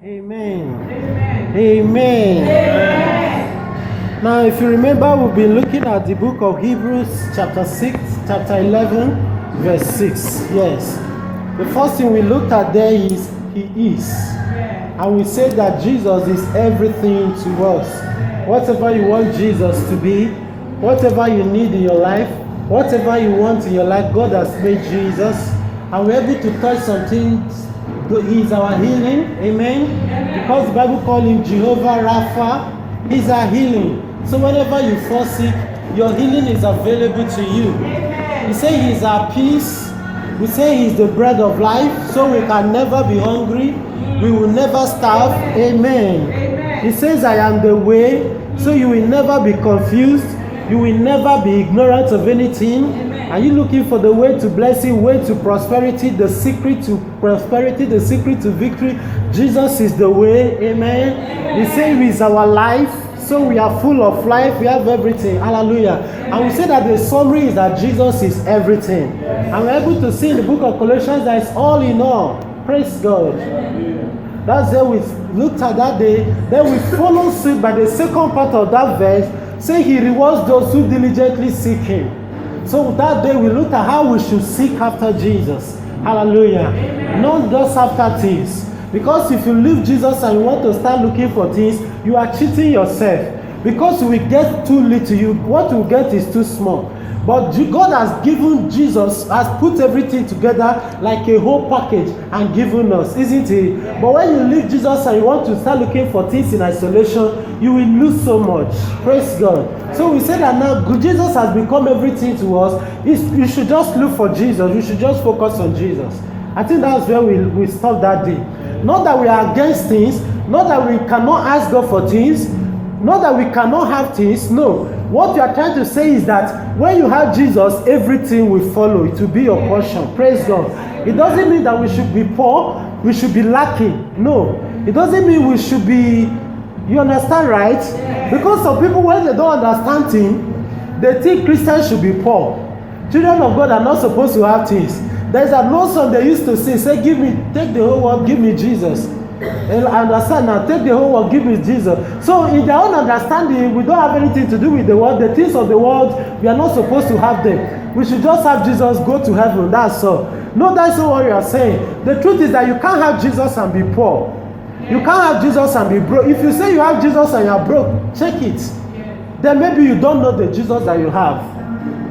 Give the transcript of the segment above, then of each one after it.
Amen. Amen. Now, if you remember, we've been looking at the book of Hebrews, chapter 6, chapter 11, verse 6. Yes. The first thing we looked at there is He is. And we said that Jesus is everything to us. Whatever you want Jesus to be, whatever you need in your life, whatever you want in your life, God has made Jesus. And we're able to touch some things. He is our healing. Amen. Because the Bible calls Him Jehovah Rapha. He's our healing. So whenever you fall sick, your healing is available to you. We say He's our peace. We say He's the bread of life, so we can never be hungry. We will never starve. Amen. He says, I am the way, so you will never be confused. You will never be ignorant of anything. Are you looking for the way to blessing, way to prosperity, the secret to prosperity, the secret to victory? Jesus is the way. Amen. He says He is our life. So we are full of life, we have everything. Hallelujah. And we say that the summary is that Jesus is everything. And we're able to see in the book of Colossians that it's all in all. Praise God. That's where we looked at that day. Then we follow suit by the second part of that verse. Say He rewards those who diligently seek Him. So that day we looked at how we should seek after Jesus. Hallelujah. Not just after things. Because if you leave Jesus and you want to start looking for things, you are cheating yourself. Because we get too little, what you get is too small. But God has given Jesus, has put everything together like a whole package and given us, isn't it? But when you leave Jesus and you want to start looking for things in isolation, you will lose so much. Praise God. So we say that now Jesus has become everything to us. You should just look for Jesus. You should just focus on Jesus. I think that's where we stop that day. Not that we are against things, not that we cannot ask God for things, not that we cannot have things. No. What you are trying to say is that when you have Jesus, everything will follow. It will be your portion. Praise God. It doesn't mean that we should be poor, we should be lacking. No. It doesn't mean we should be, you understand, right? Because some people, when they don't understand things, they think Christians should be poor. Children of God are not supposed to have things. There's an old song they used to sing, say, take the whole world, give me Jesus. And I understand now, take the whole world, give me Jesus. So in their own understanding, we don't have anything to do with the world. The things of the world, we are not supposed to have them. We should just have Jesus, go to heaven, that's all. No, that's not what you are saying. The truth is that you can't have Jesus and be poor. You can't have Jesus and be broke. If you say you have Jesus and you are broke, check it. Then maybe you don't know the Jesus that you have.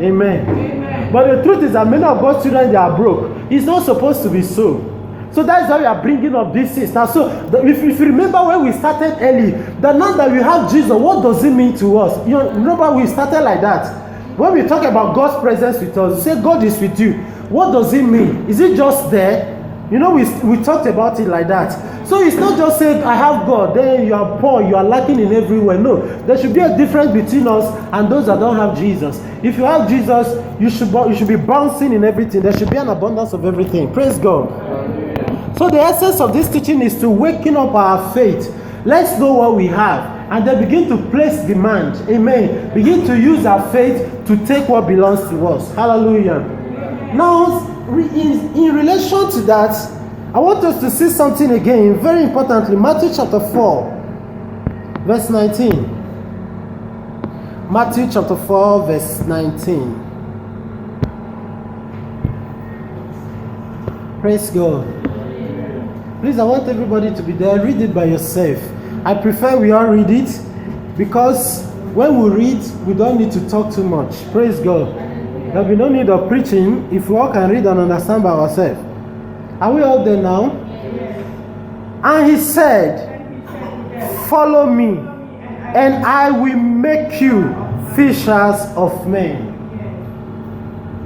Amen. But the truth is that many of God's children, they are broke. It's not supposed to be so. So that's why we are bringing up these things. Now, so if you remember when we started early, that now that we have Jesus, what does it mean to us? You know, remember we started like that. When we talk about God's presence with us, we say God is with you. What does it mean? Is it just there? You know, we talked about it like that. So it's not just saying, I have God, then you are poor, you are lacking in every way. No, there should be a difference between us and those that don't have Jesus. If you have Jesus, you should be bouncing in everything. There should be an abundance of everything. Praise God. So the essence of this teaching is to waken up our faith. Let's know what we have. And then begin to place demand. Amen. Begin to use our faith to take what belongs to us. Hallelujah. Now, in relation to that, I want us to see something again, very importantly. Matthew chapter 4, verse 19. Matthew chapter 4, verse 19. Praise God. Please, I want everybody to be there. Read it by yourself. I prefer we all read it, because when we read, we don't need to talk too much. Praise God. There will be no need of preaching if we all can read and understand by ourselves. Are we all there now? And He said, follow me, and I will make you fishers of men.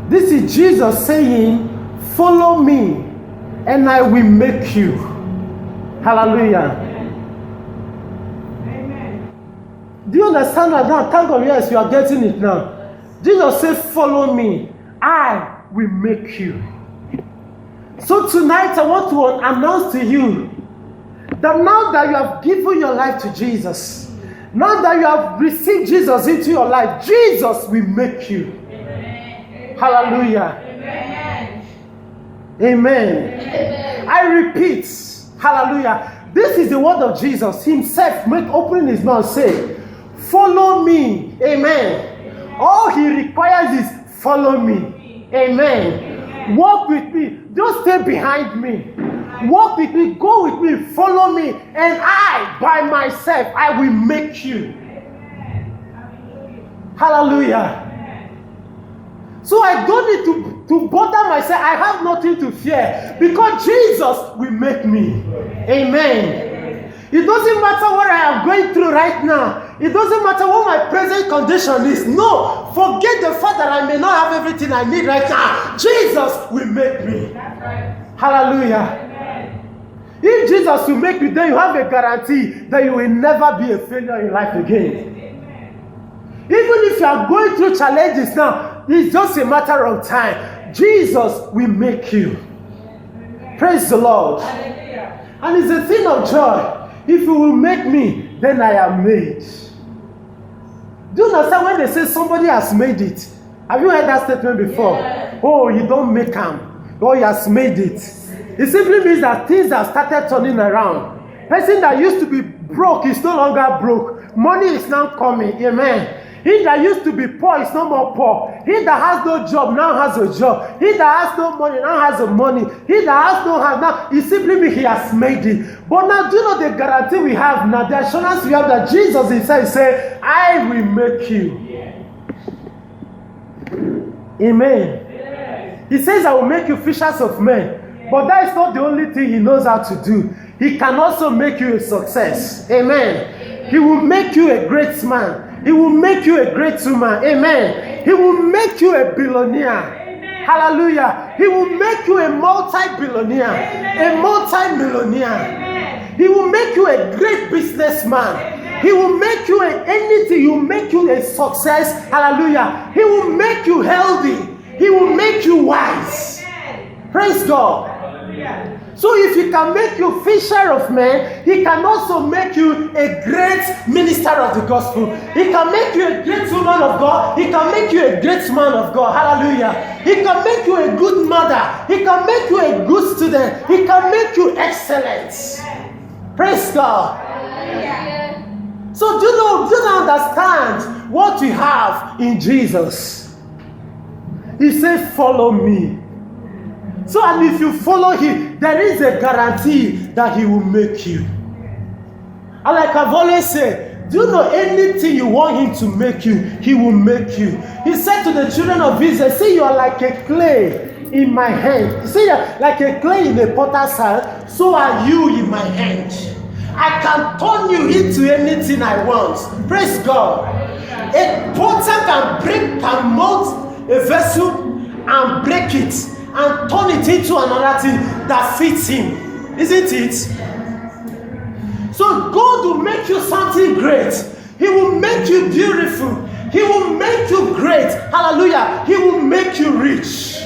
This is Jesus saying, follow me, and I will make you. Hallelujah. Amen. Do you understand that now? Thank God, yes, you are getting it now. Jesus said, follow me, I will make you. So tonight I want to announce to you that now that you have given your life to Jesus, now that you have received Jesus into your life, Jesus will make you. Amen. Hallelujah. Amen. Amen. Amen. I repeat, hallelujah, This is the word of Jesus himself, opening his mouth, say, follow me. Amen. All he requires is follow me. Amen. Walk with me. Don't stay behind me. Walk with me. Go with me. Follow me. And I, by myself, I will make you. Hallelujah. So I don't need to bother myself. I have nothing to fear because Jesus will make me. Amen. It doesn't matter what I am going through right now. It doesn't matter what my present condition is. No, forget the fact that I may not have everything I need right now. Jesus will make me. Hallelujah. If Jesus will make you, then you have a guarantee that you will never be a failure in life again. Even if you are going through challenges now, it's just a matter of time. Jesus will make you. Praise the Lord. And it's a thing of joy. If you will make me, then I am made. Do you understand when they say somebody has made it? Have you heard that statement before? Yeah. Oh, you don't make him. Oh, he has made it. It simply means that things have started turning around. Person that used to be broke is no longer broke. Money is now coming. Amen. He that used to be poor is no more poor. He that has no job now has a job. He that has no money now has a money. He that has no house now, it simply means he has made it. But now, do you know the guarantee we have now? The assurance we have that Jesus himself say, I will make you. Amen. He says, I will make you fishers of men. But that is not the only thing he knows how to do. He can also make you a success. Amen. He will make you a great man. He will make you a great woman. Amen. He will make you a billionaire. Amen. Hallelujah. He will make you a multi-billionaire. Amen. A multi-millionaire. Amen. He will make you a great businessman. Amen. He will make you anything. He will make you a success. Hallelujah. He will make you healthy. He will make you wise. Amen. Praise God. Hallelujah. So if he can make you fisher of men, he can also make you a great minister of the gospel. He can make you a great woman of God. He can make you a great man of God. Hallelujah. He can make you a good mother. He can make you a good student. He can make you excellent. Praise God. Hallelujah. So do you understand what we have in Jesus? He said, follow me. So, and if you follow him, there is a guarantee that he will make you. And like I've always said, do you know anything you want him to make you, he will make you. He said to the children of Israel, see, you are like a clay in my hand. See, like a clay in a potter's hand, so are you in my hand. I can turn you into anything I want. Praise God. A potter can mold a vessel and break it and turn it into another thing that fits him. Isn't it? So God will make you something great. He will make you beautiful. He will make you great. Hallelujah. He will make you rich.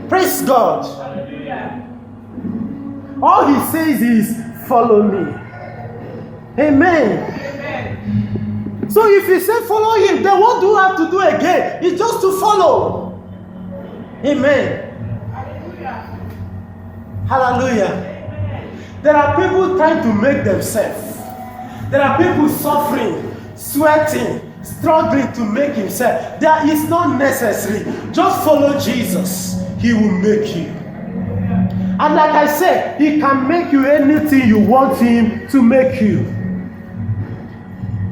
Praise God. Hallelujah. All he says is, follow me. Amen. Amen. So if you say follow him, then what do you have to do again? It's just to follow. Amen. Hallelujah. Hallelujah. Amen. There are people trying to make themselves. There are people suffering, sweating, struggling to make himself. That is not necessary. Just follow Jesus. He will make you. And like I said, he can make you anything you want him to make you.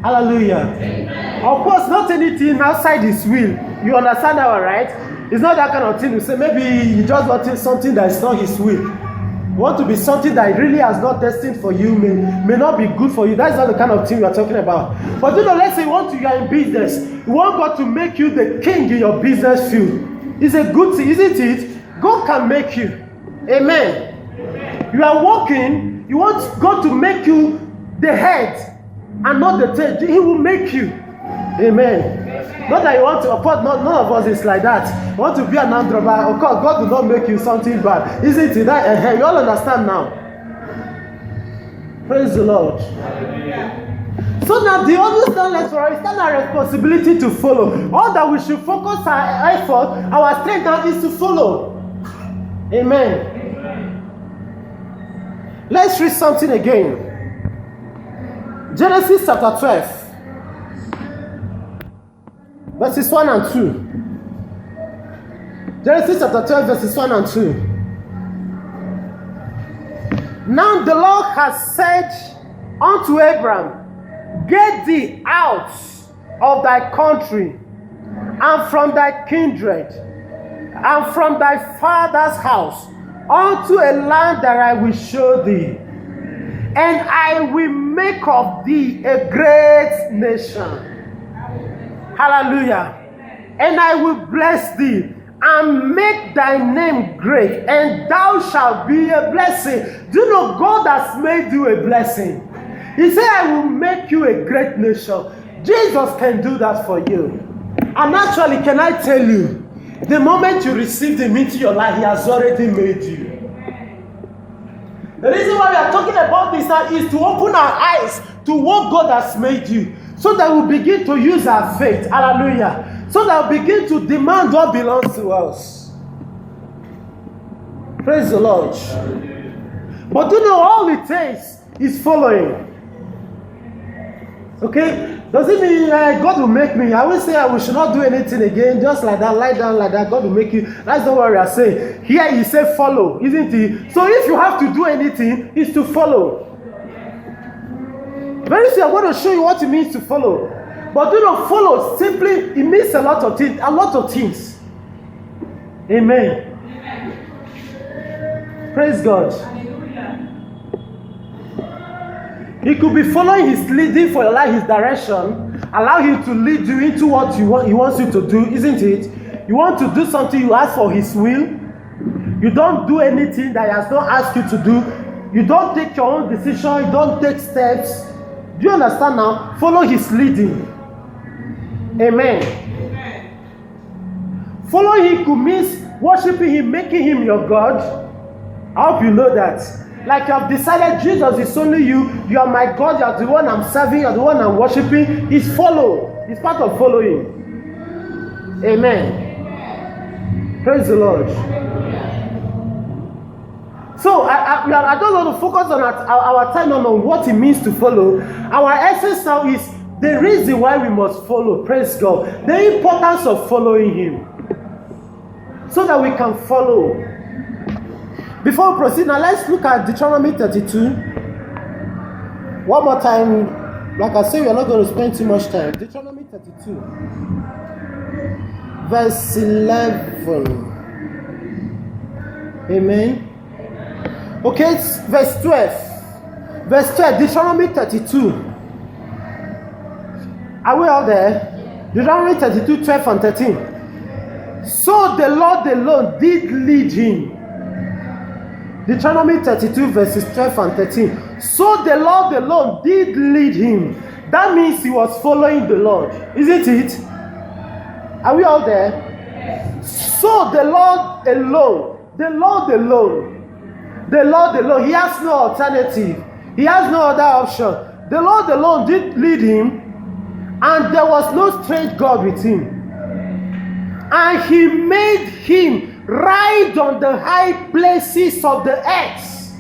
Hallelujah. Amen. Of course, not anything outside his will. You understand that, right? It's not that kind of thing. You say maybe you just want something that is not his will. You want to be something that really has not destined for you, may not be good for you. That's not the kind of thing we are talking about. But you know, let's say you are in business. You want God to make you the king in your business field. It's a good thing, isn't it? God can make you. Amen. Amen. You are working. You want God to make you the head and not the tail. He will make you. Amen. Not that you want to, of course, none of us is like that. You want to be an android, of course, God will not make you something bad. Isn't it? That, you all understand now. Praise the Lord. So now the only stand for us is our responsibility to follow. All that we should focus our effort, our strength on is to follow. Amen. let's read something again. Genesis chapter 12, verses 1 and 2. Genesis chapter 12, verses 1 and 2. Now the Lord has said unto Abram, get thee out of thy country, and from thy kindred, and from thy father's house, unto a land that I will show thee, and I will make of thee a great nation. Hallelujah. And I will bless thee, and make thy name great, and thou shalt be a blessing. Do you know God has made you a blessing? He said, I will make you a great nation. Jesus can do that for you. And actually, can I tell you, the moment you received him into your life, he has already made you. The reason why we are talking about this now is to open our eyes to what God has made you, so that we begin to use our faith. Hallelujah. So that we begin to demand what belongs to us. Praise the Lord. But you know, all it takes is following. Okay? Does it mean God will make me? I will say we should not do anything again, just like that, lie down like that. God will make you. That's not what we are saying. Here he said follow, isn't it? So if you have to do anything, it's to follow. Very soon I'm going to show you what it means to follow. But do not follow. Simply, it means a lot of things. A lot of things. Amen. Praise God. He could be following his leading for your life, his direction. Allow him to lead you into what he wants you to do, isn't it? You want to do something, you ask for his will. You don't do anything that he has not asked you to do. You don't take your own decision. You don't take steps. Do you understand now? Follow his leading. Amen. Follow him could mean worshiping him, making him your God. I hope you know that. Like you have decided Jesus is only you. You are my God. You are the one I'm serving. You are the one I'm worshiping. It's follow. It's part of following. Amen. Praise the Lord. So I don't want to focus on our time on what it means to follow. Our essence now is the reason why we must follow. Praise God. The importance of following him. So that we can follow. Before we proceed, now let's look at Deuteronomy 32. One more time. Like I said, we are not going to spend too much time. Deuteronomy 32. Verse 11. Amen. Okay, it's verse 12. Verse 12, Deuteronomy 32. Are we all there? Deuteronomy 32, 12 and 13. So the Lord alone did lead him. Deuteronomy 32, verses 12 and 13. So the Lord alone did lead him. That means he was following the Lord. Isn't it? Are we all there? So the Lord alone. The Lord alone. The Lord alone. He has no alternative. He has no other option. The Lord alone did lead him. And there was no strange God with him. And he made him ride on the high places of the earth.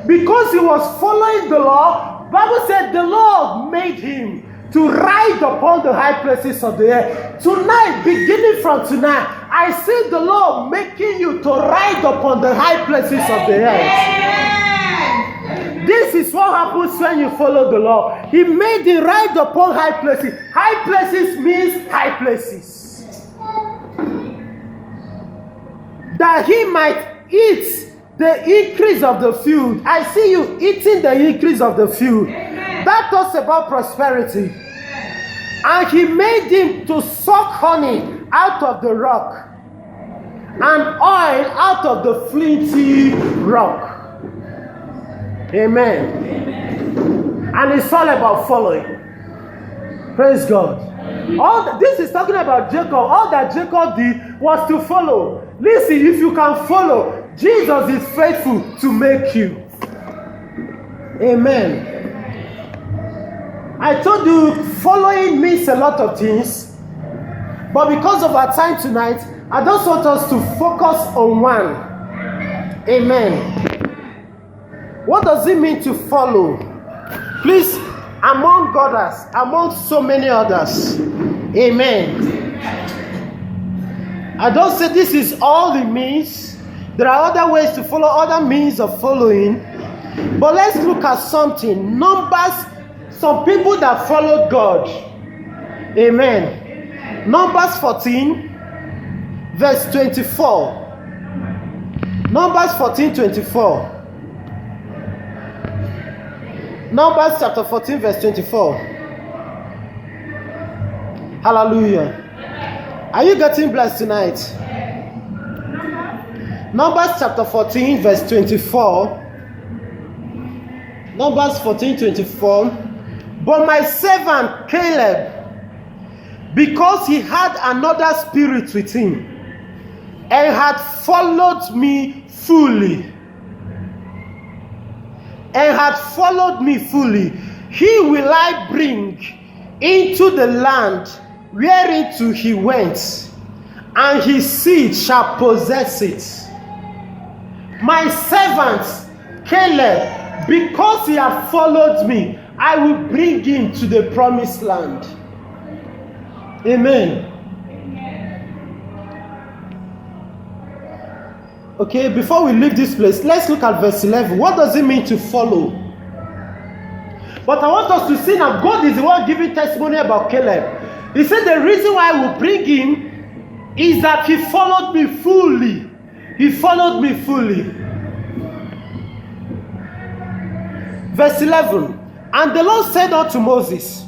Because he was following the Lord, Bible said the Lord made him to ride upon the high places of the earth. Tonight, beginning from tonight, I see the Lord making you to ride upon the high places of the earth. This is what happens when you follow the Lord. He made you ride upon high places. High places means high places. That he might eat the increase of the field. I see you eating the increase of the field. Amen. That talks about prosperity. Amen. And he made him to suck honey out of the rock and oil out of the flinty rock. Amen. Amen. And it's all about following. Praise God. This is talking about Jacob. All that Jacob did was to follow. Listen, if you can follow, Jesus is faithful to make you. Amen. I told you following means a lot of things. But because of our time tonight, I just want us to focus on one. Amen. What does it mean to follow? Please, among others, among so many others. Amen. I don't say this is all it means. There are other ways to follow, other means of following. But let's look at something. Numbers, some people that followed God. Amen. Numbers 14, verse 24. Numbers 14, 24. Numbers chapter 14, verse 24. Hallelujah. Are you getting blessed tonight? Numbers chapter 14, verse 24. Numbers 14, 24. But my servant Caleb, because he had another spirit with him, and had followed me fully, he will I bring into the land whereinto he went, and his seed shall possess it. My servant Caleb, because he hath followed me, I will bring him to the promised land. Amen. Okay, before we leave this place, let's look at verse 11. What does it mean to follow? But I want us to see now, God is the one giving testimony about Caleb. He said the reason why I will bring him is that he followed me fully. He followed me fully. Verse 11. And the Lord said unto Moses,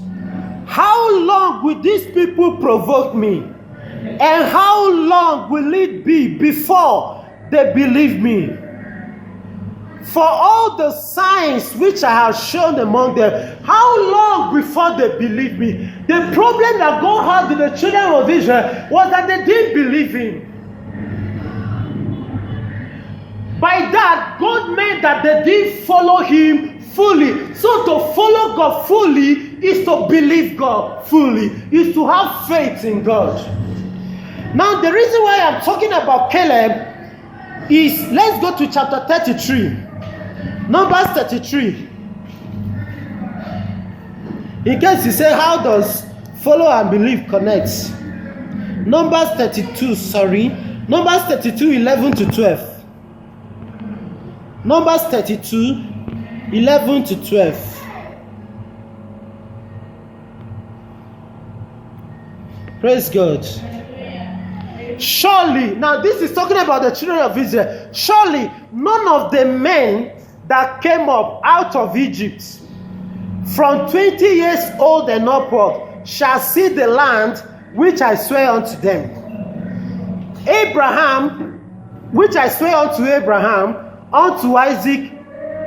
how long will these people provoke me? And how long will it be before they believe me? For all the signs which I have shown among them, how long before they believe me? The problem that God had with the children of Israel was that they didn't believe him. By that, God meant that they didn't follow him fully. So to follow God fully is to believe God fully, is to have faith in God. Now the reason why I'm talking about Caleb is, let's go to chapter 33. Numbers 33. In case you say, how does follow and believe connect? Numbers 32, Numbers 32, 11 to 12. Numbers 32, 11 to 12. Praise God. Surely, now this is talking about the children of Israel. Surely, none of the men that came up out of Egypt from 20 years old and upward shall see the land which I swear unto them. Abraham, which I swear unto Abraham, unto Isaac,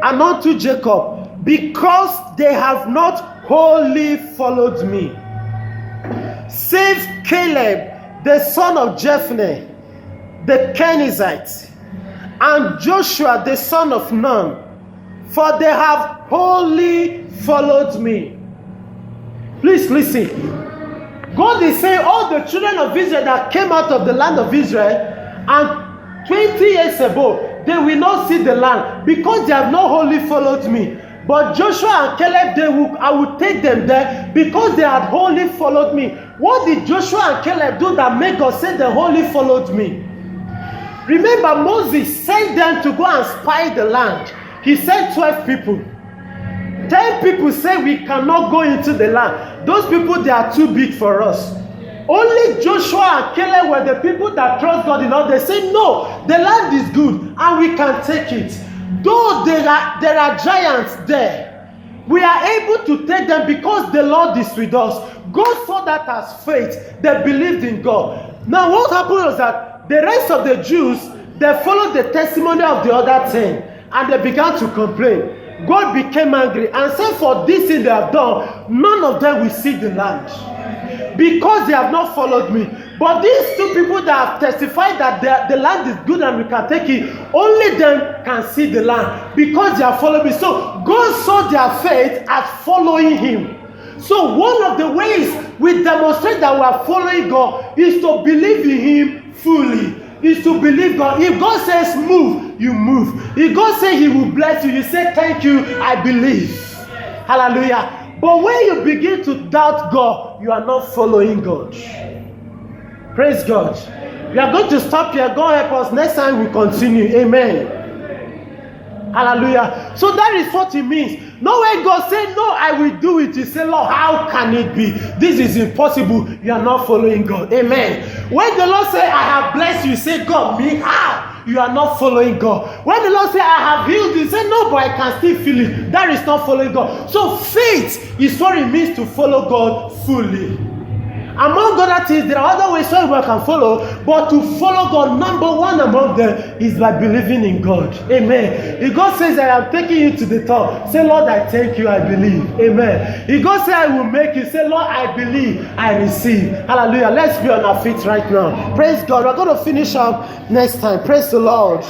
and unto Jacob, because they have not wholly followed me. Save Caleb, the son of Jephunneh, the Kenizzite, and Joshua, the son of Nun, for they have wholly followed me. Please listen. God is saying all the children of Israel that came out of the land of Israel and 20 years ago, they will not see the land because they have not wholly followed me. But Joshua and Caleb, I will take them there because they had wholly followed me. What did Joshua and Caleb do that made God say they wholly followed me? Remember, Moses sent them to go and spy the land. He sent 12 people. 10 people say we cannot go into the land. Those people, they are too big for us. Only Joshua and Caleb were the people that trust God enough. They say, no, the land is good and we can take it. Though there are giants there, we are able to take them because the Lord is with us. God saw that as faith. They believed in God. Now what happened was that the rest of the Jews, they followed the testimony of the other 10 and they began to complain. God became angry and said, for this thing they have done, none of them will see the land because they have not followed me. But these two people that have testified that the land is good and we can take it, only them can see the land because they have followed me. So God saw their faith as following him. So one of the ways we demonstrate that we are following God is to believe in him fully. Is to believe God. If God says move, you move. If God say He will bless you, you say, thank you, I believe. Hallelujah. But when you begin to doubt God, you are not following God. Praise God. We are going to stop here. God help us. Next time we continue. Amen. Hallelujah. So that is what it means. No way God say, no, I will do it. You say, Lord, how can it be? This is impossible. You are not following God. Amen. When the Lord say, I have blessed you, say, God, me, how? You are not following God. When the Lord say, I have healed you, say, no, but I can still feel it. That is not following God. So faith is what it means to follow God fully. Among other things, there are other ways where we can follow, but to follow God, number one among them is by believing in God. Amen. If God says, I am taking you to the top, say, Lord, I thank you, I believe. Amen. If God says, I will make you, say, Lord, I believe, I receive. Hallelujah. Let's be on our feet right now. Praise God. We're going to finish up next time. Praise the Lord.